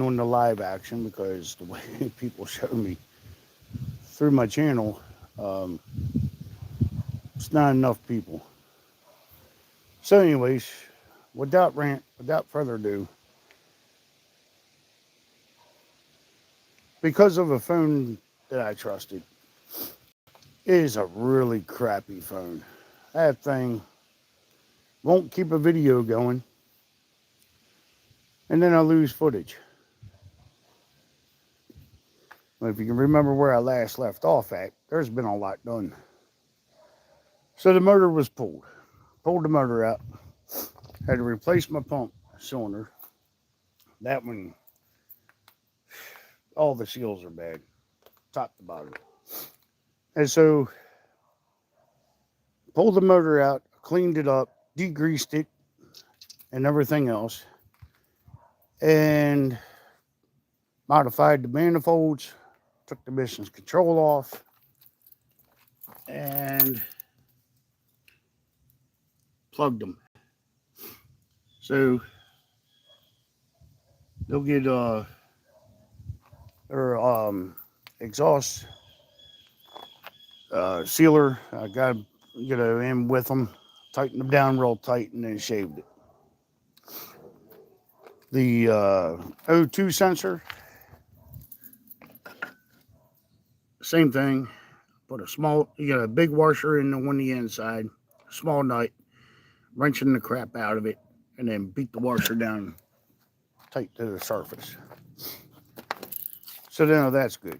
on the live action because the way people show me through my channel, um, it's not enough people. So, anyways, without further ado, because of a phone that I trusted, it is a really crappy phone. That thing won't keep a video going, and then I lose footage. Well, if you can remember where I last left off at, there's been a lot done. So the motor was pulled the motor out, had to replace my pump cylinder. That one, all the seals are bad, top to bottom. And so pulled the motor out, cleaned it up, degreased it, and everything else, and modified the manifolds, took the emissions control off, and plugged them. So they'll get their exhaust sealer. I got to get in with them, tighten them down real tight, and then shaved it. The O2 sensor, same thing. You got a big washer in the one on the inside, small nut, wrenching the crap out of it, and then beat the washer down tight to the surface. So now that's good.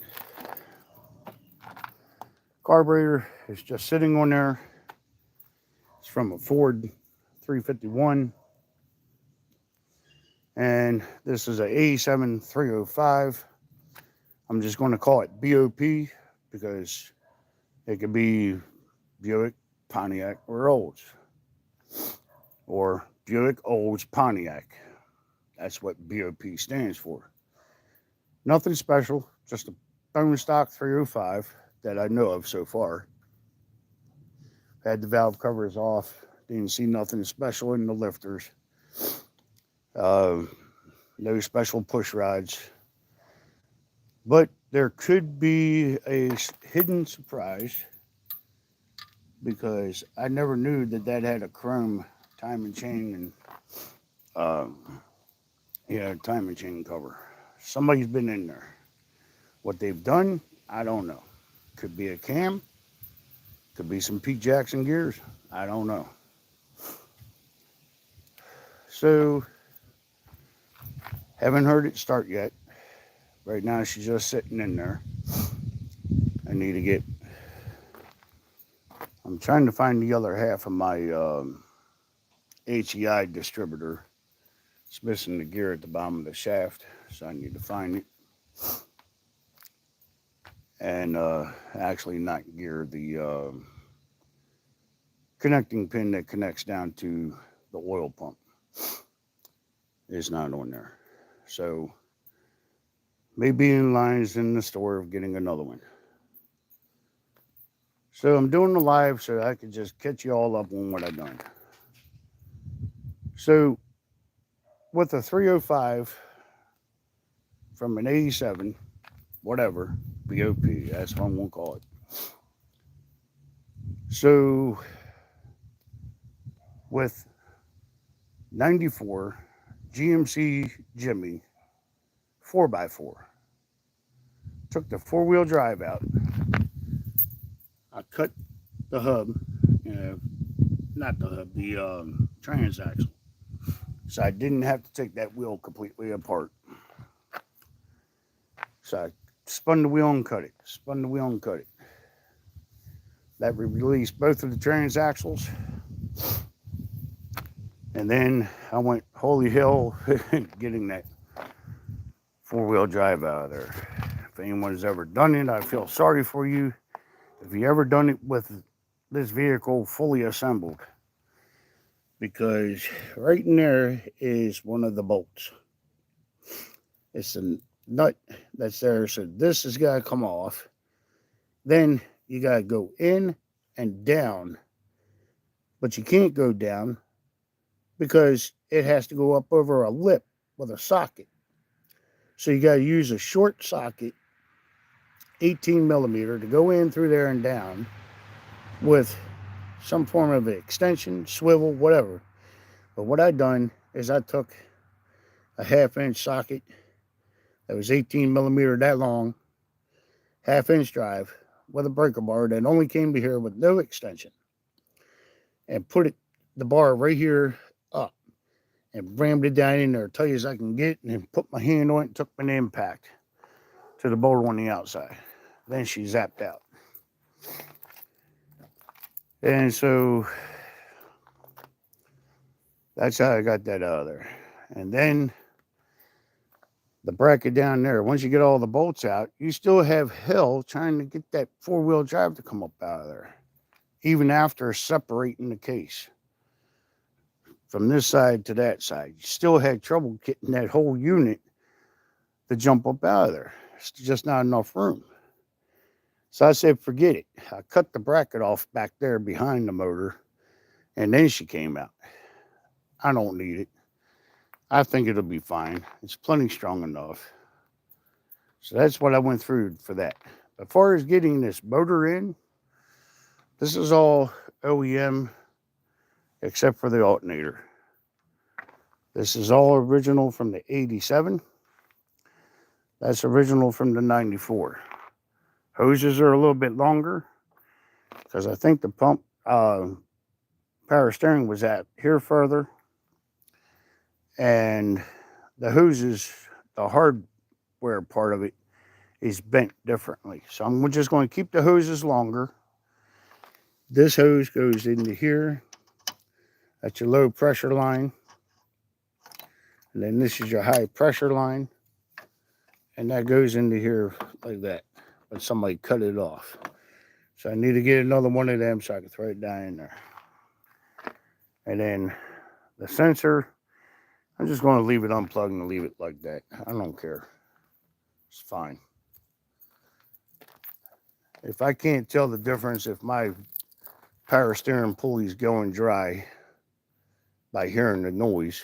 Carburetor is just sitting on there. It's from a Ford 351. And this is a 87305. I'm just going to call it BOP because it could be Buick, Pontiac, or Olds. Or Buick, Olds, Pontiac. That's what BOP stands for. Nothing special, just a bone stock 305 that I know of so far. Had the valve covers off. Didn't see nothing special in the lifters. Uh, no special push rods. But there could be a hidden surprise because I never knew that had a chrome time and chain and time and chain cover. Somebody's been in there. What they've done, I don't know. Could be a cam, could be some Pete Jackson gears. I don't know. So, haven't heard it start yet. Right now, she's just sitting in there. I need to get. I'm trying to find the other half of my HEI distributor. It's missing the gear at the bottom of the shaft, so I need to find it. And actually, not gear, the connecting pin that connects down to the oil pump is not on there. So, maybe in lines in the store of getting another one. So, I'm doing the live so I can just catch you all up on what I've done. So, with a 305 from an 87, whatever, BOP, that's what I'm going to call it. So, with 94 GMC Jimmy 4x4, took the four-wheel drive out. I cut the hub, not the hub, the transaxle. So I didn't have to take that wheel completely apart. So I spun the wheel and cut it. That released both of the transaxles. And then I went, holy hell, getting that four-wheel drive out of there. If anyone's ever done it, I feel sorry for you. If you ever done it with this vehicle fully assembled, because right in there is one of the bolts. It's a nut that's there, so this has got to come off. Then you got to go in and down, but you can't go down because it has to go up over a lip with a socket. So you got to use a short socket, 18 millimeter, to go in through there and down with some form of extension, swivel, whatever. But what I done is I took a 1/2 inch socket that was 18 millimeter that long, 1/2 inch drive with a breaker bar that only came to here with no extension, and put the bar right here up and rammed it down in there tight as I can get, and then put my hand on it and took an impact to the bolt on the outside. Then she zapped out. And so that's how I got that out of there. And then the bracket down there, once you get all the bolts out, you still have hell trying to get that 4-wheel drive to come up out of there, even after separating the case from this side to that side. You still had trouble getting that whole unit to jump up out of there. It's just not enough room. So I said, forget it. I cut the bracket off back there behind the motor, and then she came out. I don't need it. I think it'll be fine. It's plenty strong enough. So that's what I went through for that. As far as getting this motor in, this is all OEM except for the alternator. This is all original from the 87. That's original from the 94. Hoses are a little bit longer because I think the pump power steering was at here further. And the hoses, the hardware part of it, is bent differently. So I'm just going to keep the hoses longer. This hose goes into here. That's your low pressure line. And then this is your high pressure line. And that goes into here like that. But somebody cut it off. So I need to get another one of them so I can throw it down in there. And then the sensor, I'm just going to leave it unplugged and leave it like that. I don't care. It's fine. If I can't tell the difference if my power steering pulley is going dry by hearing the noise,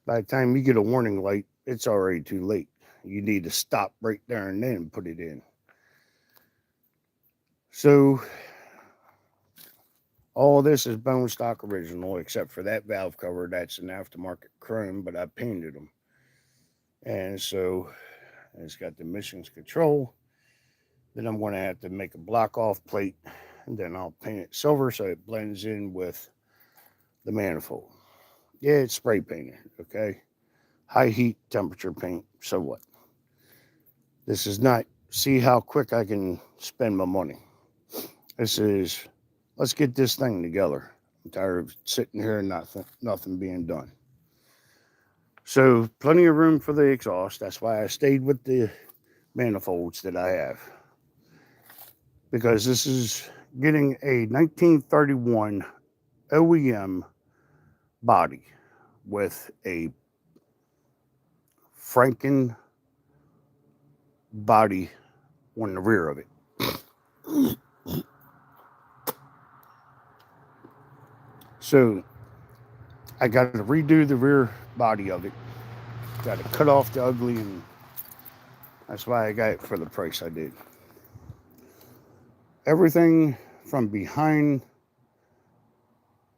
by the time you get a warning light, it's already too late. You need to stop right there and then and put it in. So all of this is bone stock original except for that valve cover. That's an aftermarket chrome, but I painted them. And so it's got the emissions control. Then I'm going to have to make a block off plate, and then I'll paint it silver so it blends in with the manifold. Yeah, it's spray painted, okay? High heat temperature paint, so what? This is not, see how quick I can spend my money. This is, let's get this thing together. I'm tired of sitting here and nothing being done. So plenty of room for the exhaust. That's why I stayed with the manifolds that I have. Because this is getting a 1931 OEM body with a Franken body on the rear of it. So I got to redo the rear body of it. Got to cut off the ugly, and that's why I got it for the price I did. Everything from behind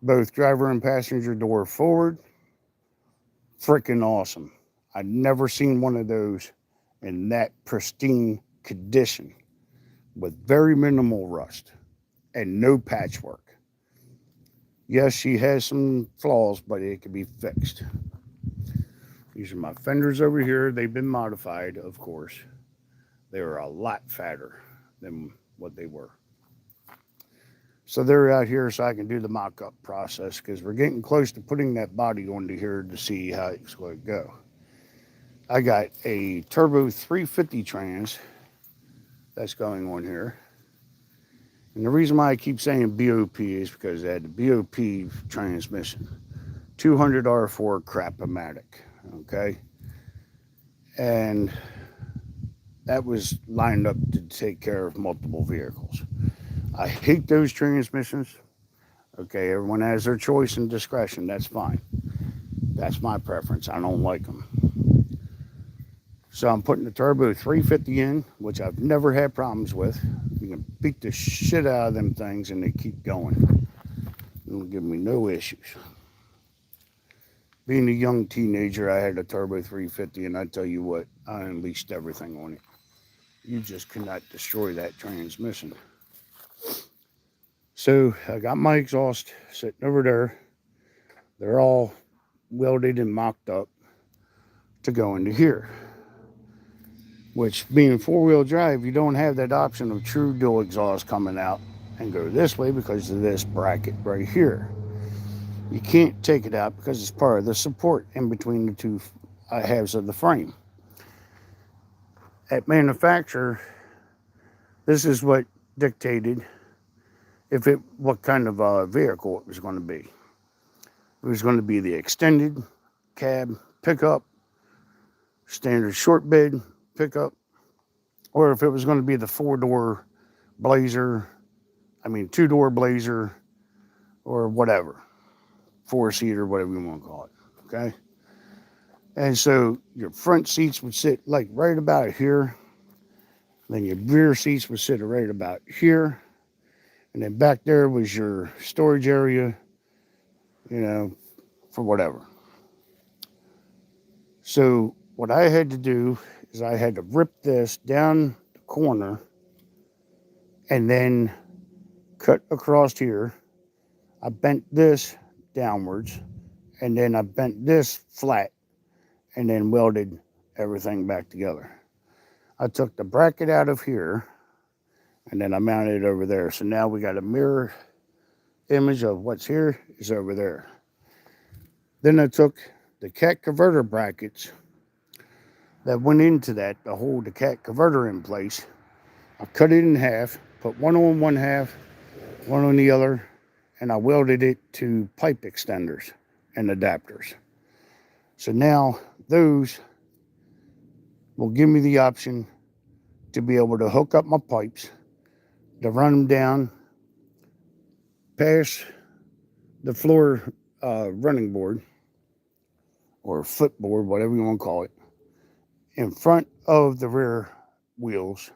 both driver and passenger door forward, freaking awesome. I'd never seen one of those in that pristine condition with very minimal rust and no patchwork. Yes, she has some flaws, but it can be fixed. These are my fenders over here. They've been modified, of course. They were a lot fatter than what they were. So they're out here so I can do the mock-up process because we're getting close to putting that body onto here to see how it's going to go. I got a turbo 350 trans that's going on here. And the reason why I keep saying BOP is because I had the BOP transmission. 200 R4 Crap-O-Matic, okay? And that was lined up to take care of multiple vehicles. I hate those transmissions. Okay, everyone has their choice and discretion. That's fine. That's my preference. I don't like them. So I'm putting the turbo 350 in, which I've never had problems with. You can beat the shit out of them things and they keep going. It'll give me no issues. Being a young teenager, I had a turbo 350, and I tell you what, I unleashed everything on it. You just cannot destroy that transmission. So I got my exhaust sitting over there. They're all welded and mocked up to go into here. Which, being four-wheel drive, you don't have that option of true dual exhaust coming out and go this way because of this bracket right here. You can't take it out because it's part of the support in between the two halves of the frame. At manufacturer, this is what dictated what kind of vehicle it was going to be. It was going to be the extended cab pickup, standard short bed pickup, or if it was going to be the two-door Blazer, or whatever, four-seater, whatever you want to call it, okay? And so your front seats would sit like right about here, then your rear seats would sit right about here, and then back there was your storage area, for whatever. So what I had to do is I had to rip this down the corner and then cut across here. I bent this downwards, and then I bent this flat, and then welded everything back together. I took the bracket out of here, and then I mounted it over there. So now we got a mirror image of what's here is over there. Then I took the cat converter brackets that went into that to hold the cat converter in place. I cut it in half, put one on one half, one on the other, and I welded it to pipe extenders and adapters. So now those will give me the option to be able to hook up my pipes, to run them down past the floor running board or footboard, whatever you want to call it, in front of the rear wheels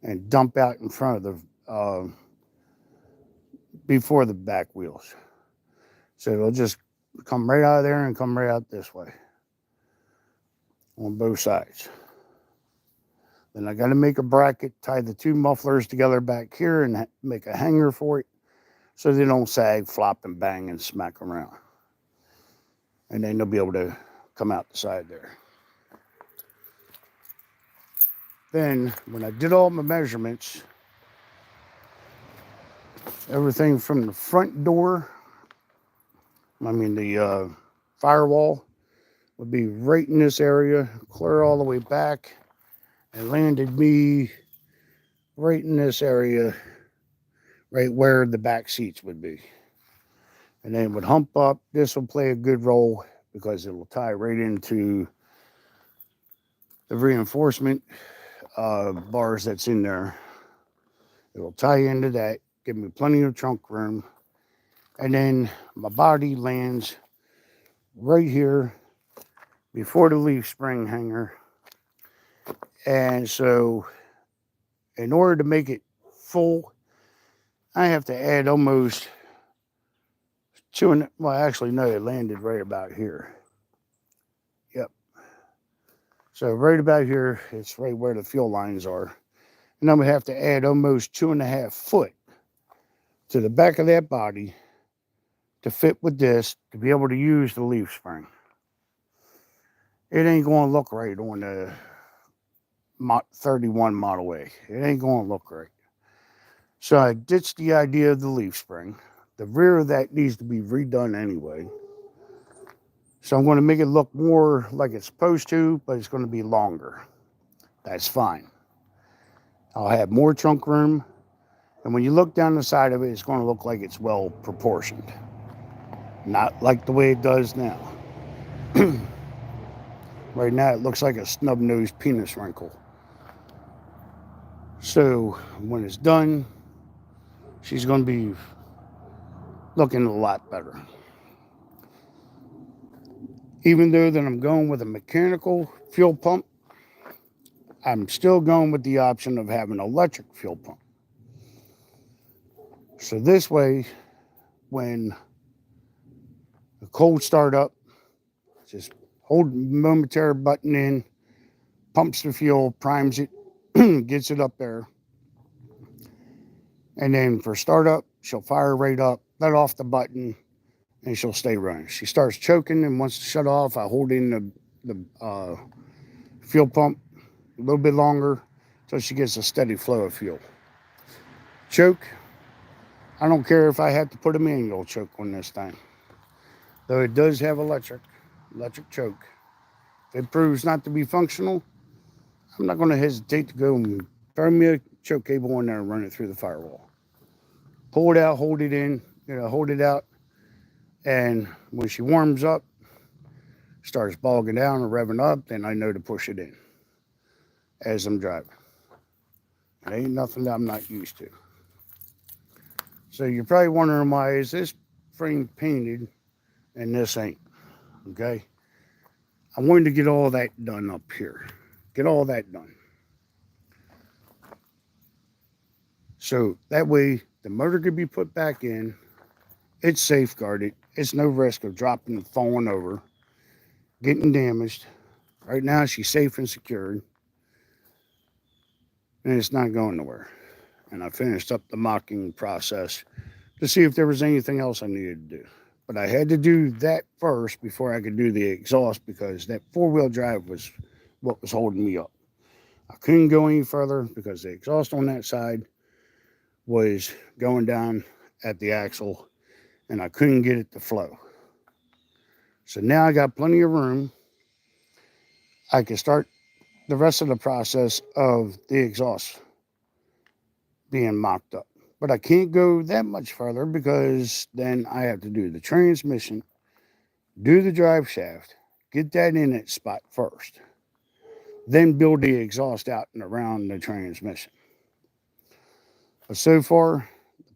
and dump out in front of the before the back wheels. So it'll just come right out of there and come right out this way on both sides. Then I got to make a bracket, tie the two mufflers together back here, and make a hanger for it so they don't sag, flop, and bang and smack around. And then they'll be able to come out the side there. Then, when I did all my measurements, everything from the front door, the firewall, would be right in this area, clear all the way back, and landed me right in this area, right where the back seats would be. And then it would hump up. This will play a good role because it will tie right into the reinforcement bars that's in there. It will tie into that, give me plenty of trunk room. And then my body lands right here before the leaf spring hanger. And so in order to make it full, I have to add almost it landed right about here. Yep. So right about here, it's right where the fuel lines are. And I'm going to have to add almost 2.5 foot to the back of that body to fit with this to be able to use the leaf spring. It ain't going to look right on the 31 Model A. It ain't going to look right. So I ditched the idea of the leaf spring. The rear of that needs to be redone anyway. So I'm going to make it look more like it's supposed to, but it's going to be longer. That's fine. I'll have more trunk room. And when you look down the side of it, it's going to look like it's well proportioned. Not like the way it does now. Right now, it looks like a snub-nosed penis wrinkle. So when it's done, she's going to be looking a lot better. Even though that I'm going with a mechanical fuel pump, I'm still going with the option of having an electric fuel pump. So this way, when the cold start up, just hold the momentary button in, pumps the fuel, primes it, gets it up there. And then for startup, she'll fire right up, let off the button, and she'll stay running. She starts choking and wants to shut off. I hold in the fuel pump a little bit longer until she gets a steady flow of fuel. Choke, I don't care if I have to put a manual choke on this thing. Though it does have electric choke. If it proves not to be functional, I'm not going to hesitate to go and throw me a choke cable in there and run it through the firewall. Pull it out, hold it in, hold it out. And when she warms up, starts bogging down or revving up, then I know to push it in as I'm driving. It ain't nothing that I'm not used to. So you're probably wondering, why is this frame painted and this ain't? Okay. I wanted to get all that done up here. Get all that done. So that way the motor could be put back in. It's safeguarded. It's no risk of dropping and falling over, getting damaged. Right now she's safe and secured. And it's not going nowhere. And I finished up the mocking process to see if there was anything else I needed to do. But I had to do that first before I could do the exhaust, because that four-wheel drive was what was holding me up. I couldn't go any further because the exhaust on that side was going down at the axle and I couldn't get it to flow. So now I got plenty of room. I can start the rest of the process of the exhaust being mocked up. But I can't go that much further because then I have to do the transmission, do the drive shaft, get that in its spot first, then build the exhaust out and around the transmission. But so far,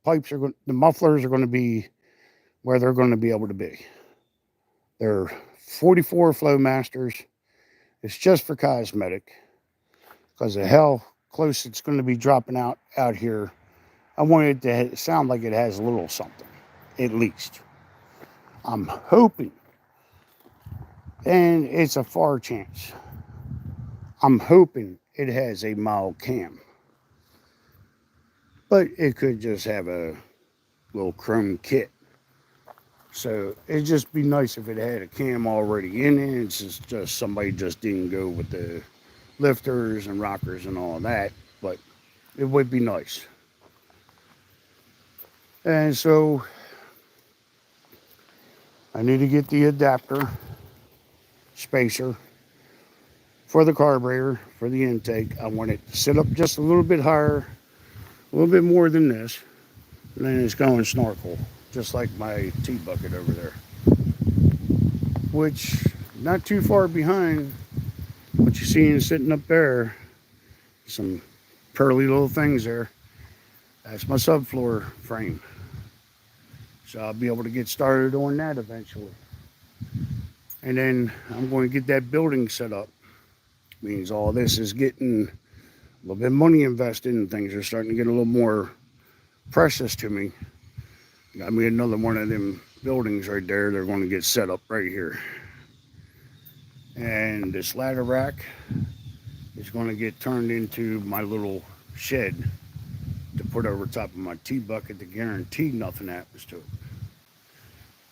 the mufflers are going to be where they're going to be able to be. They're 44 Flowmasters. It's just for cosmetic because of how close it's going to be dropping out here. I want it to sound like it has a little something, at least. I'm hoping, and it's a far chance, I'm hoping it has a mild cam. But it could just have a little chrome kit. So it'd just be nice if it had a cam already in it. It's just somebody just didn't go with the lifters and rockers and all that. But it would be nice. And so I need to get the adapter spacer for the carburetor, for the intake. I want it to sit up just a little bit higher, a little bit more than this. And then it's going snorkel, just like my tea bucket over there. Which, not too far behind what you're seeing sitting up there. Some pearly little things there. That's my subfloor frame. So I'll be able to get started on that eventually. And then I'm going to get that building set up. Means all this is getting a little bit of money invested and things are starting to get a little more precious to me. Got me another one of them buildings right there. They're going to get set up right here. And this ladder rack is going to get turned into my little shed to put over top of my tea bucket to guarantee nothing happens to it.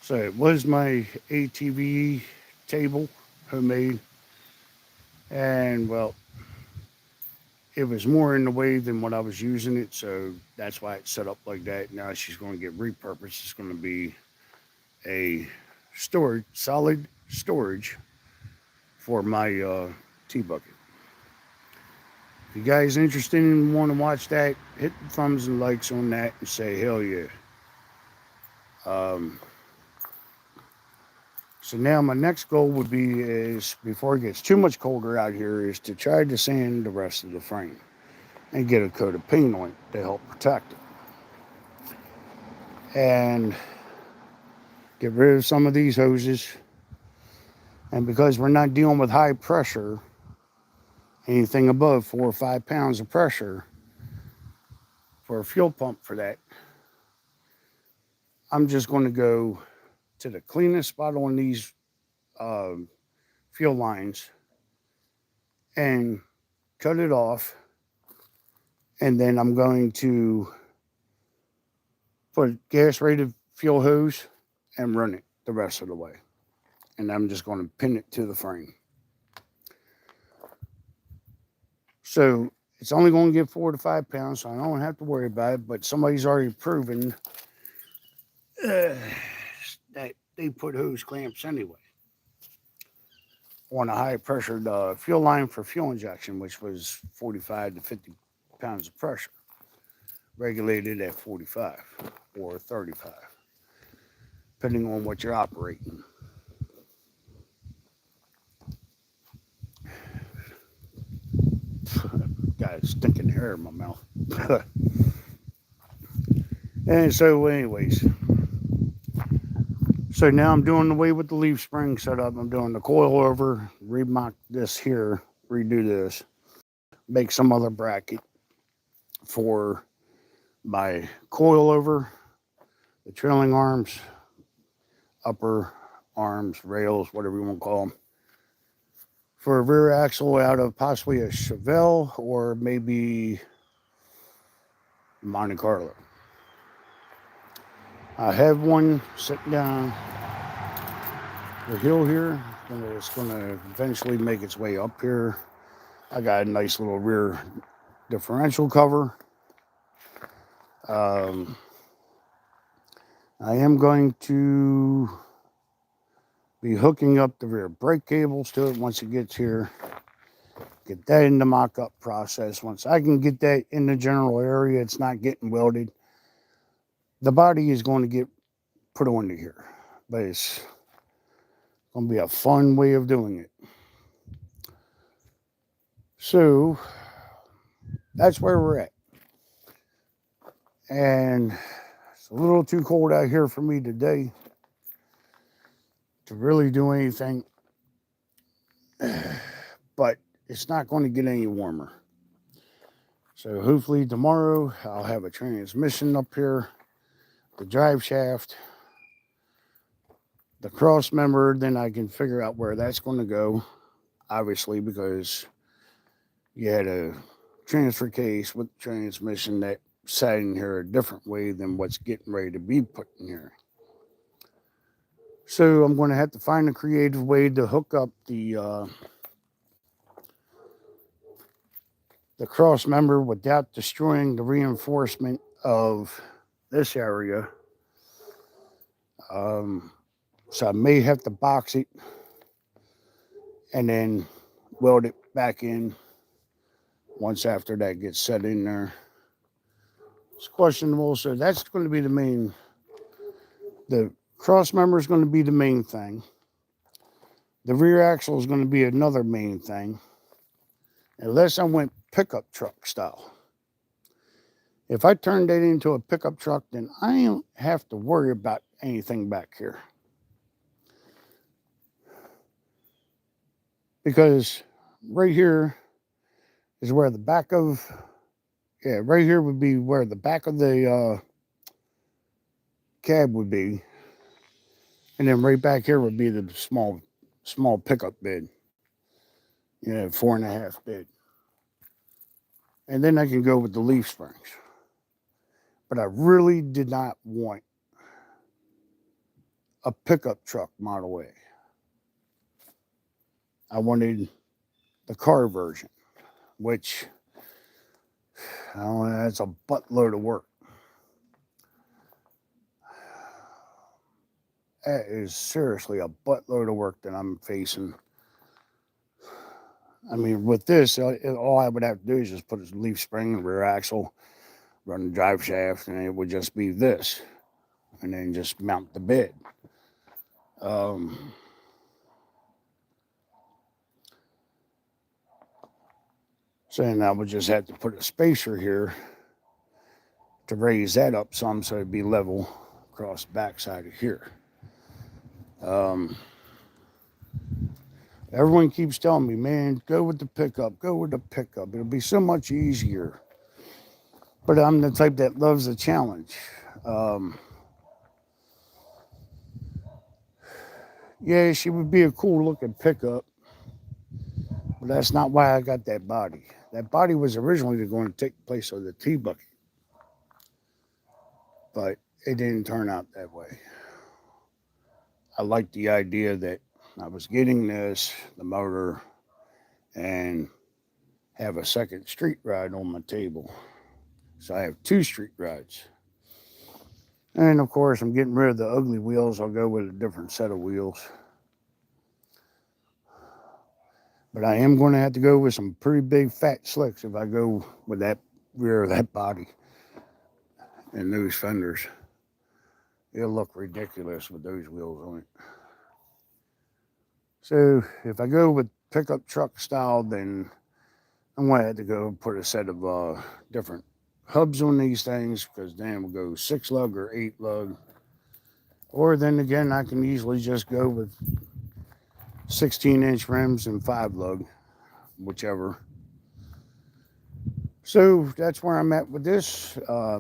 So it was my ATV table, homemade. And well, it was more in the way than what I was using it, so that's why it's set up like that. Now she's going to get repurposed. It's going to be a solid storage for my tea bucket. If you guys interested and want to watch that, hit the thumbs and likes on that and say hell yeah. So now my next goal would be, is before it gets too much colder out here, is to try to sand the rest of the frame and get a coat of paint on it to help protect it. And get rid of some of these hoses. And because we're not dealing with high pressure Anything above 4 or 5 pounds of pressure for a fuel pump for that, I'm just going to go to the cleanest spot on these uh, fuel lines and cut it off. And then I'm going to put gas rated fuel hose and run it the rest of the way. And I'm just going to pin it to the frame. So it's only going to get 4 to 5 pounds, so I don't have to worry about it. But somebody's already proven that they put hose clamps anyway on a high pressured fuel line for fuel injection, which was 45 to 50 pounds of pressure, regulated at 45 or 35, depending on what you're operating. Got a stinking hair in my mouth. And so, anyways, so now I'm doing away with the leaf spring setup. I'm doing the coil over, remock this here, redo this, make some other bracket for my coil over, the trailing arms, upper arms, rails, whatever you want to call them, for a rear axle out of possibly a Chevelle or maybe Monte Carlo. I have one sitting down the hill here, and it's going to eventually make its way up here. I got a nice little rear differential cover. I am going to be hooking up the rear brake cables to it once it gets here. Get that in the mock-up process. Once I can get that in the general area, it's not getting welded. The body is going to get put onto here, but it's going to be a fun way of doing it. So that's where we're at. And it's a little too cold out here for me today to really do anything, but it's not going to get any warmer. So hopefully tomorrow I'll have a transmission up here, the drive shaft, the cross member, then I can figure out where that's going to go, obviously, because you had a transfer case with transmission that sat in here a different way than what's getting ready to be put in here. So I'm going to have to find a creative way to hook up the cross member without destroying the reinforcement of this area. So I may have to box it and then weld it back in once after that gets set in there. It's questionable. So that's going to be the cross member is going to be the main thing. The rear axle is going to be another main thing, unless I went pickup truck style. If I turn that into a pickup truck, then I don't have to worry about anything back here. Because right here is where the back of, right here would be where the back of the cab would be. And then right back here would be the small pickup bed. 4.5 bed. And then I can go with the leaf springs. But I really did not want a pickup truck Model A. I wanted the car version, which, I don't know, that's a buttload of work. That is seriously a buttload of work that I'm facing. I mean, with this, all I would have to do is just put a leaf spring in the rear axle, run the drive shaft, and it would just be this. And then just mount the bed. So then I would just have to put a spacer here to raise that up some so it'd be level across the backside of here. Everyone keeps telling me, man, go with the pickup, go with the pickup. It'll be so much easier. But I'm the type that loves a challenge. Um, yeah, she would be a cool looking pickup, but that's not why I got that body. That body was originally going to take the place of the T bucket, but it didn't turn out that way. I liked the idea that I was getting this, the motor, and have a second street ride on my table. So I have two street rides. And of course, I'm getting rid of the ugly wheels. I'll go with a different set of wheels. But I am going to have to go with some pretty big fat slicks if I go with that rear of that body and those fenders. It'll look ridiculous with those wheels on it. So if I go with pickup truck style, then I'm going to have to go put a set of different hubs on these things because then we'll go 6 lug or 8 lug. Or then again, I can easily just go with 16-inch rims and 5 lug, whichever. So that's where I'm at with this. I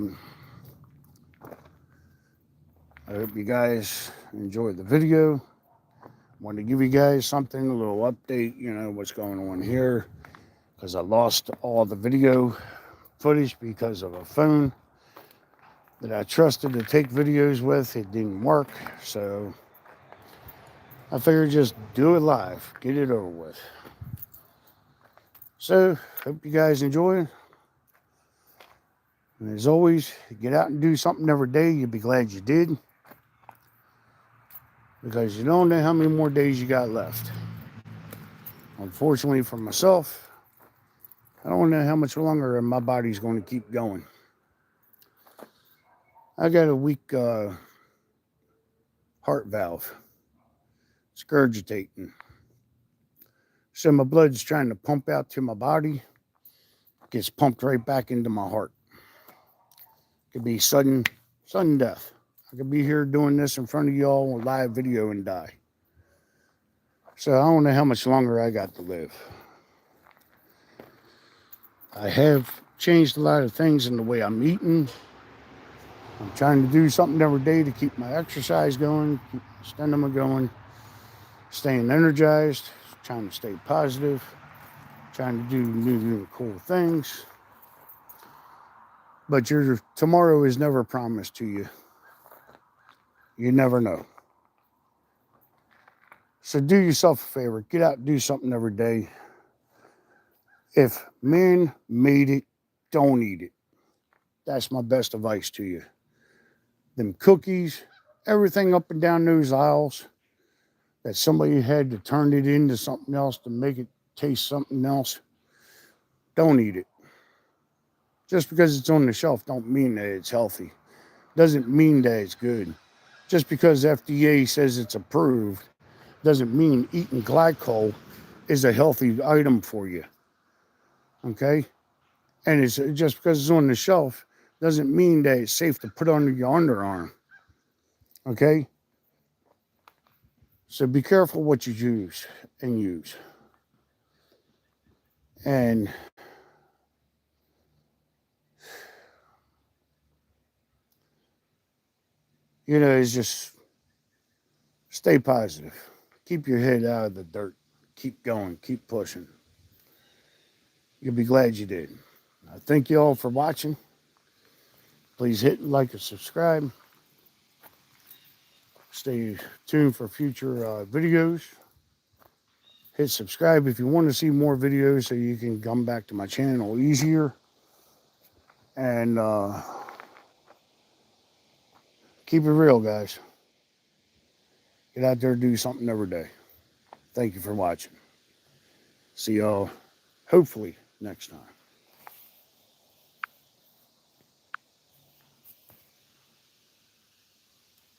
hope you guys enjoyed the video. Want to give you guys something, a little update, what's going on here. Because I lost all the video footage because of a phone that I trusted to take videos with. It didn't work. So I figured just do it live, get it over with. So hope you guys enjoy. And as always, get out and do something every day. You'll be glad you did. Because you don't know how many more days you got left. Unfortunately for myself, I don't know how much longer my body's going to keep going. I got a weak heart valve. It's regurgitating. So my blood's trying to pump out to my body. Gets pumped right back into my heart. Could be sudden death. I could be here doing this in front of y'all on live video and die. So I don't know how much longer I got to live. I have changed a lot of things in the way I'm eating. I'm trying to do something every day to keep my exercise going, keep my stamina going, staying energized, trying to stay positive, trying to do new cool things. But your tomorrow is never promised to you. You never know. So do yourself a favor. Get out and do something every day. If man made it, don't eat it. That's my best advice to you. Them cookies, everything up and down those aisles that somebody had to turn it into something else to make it taste something else, don't eat it. Just because it's on the shelf don't mean that it's healthy. Doesn't mean that it's good. Just because FDA says it's approved doesn't mean eating glycol is a healthy item for you. Okay? And it's just because it's on the shelf doesn't mean that it's safe to put under your underarm. Okay? So be careful what you use and use. And it's just stay positive. Keep your head out of the dirt. Keep going. Keep pushing. You'll be glad you did. I thank you all for watching. Please hit like and subscribe. Stay tuned for future videos. Hit subscribe if you want to see more videos so you can come back to my channel easier. And keep it real, guys. Get out there and do something every day. Thank you for watching. See y'all hopefully next time.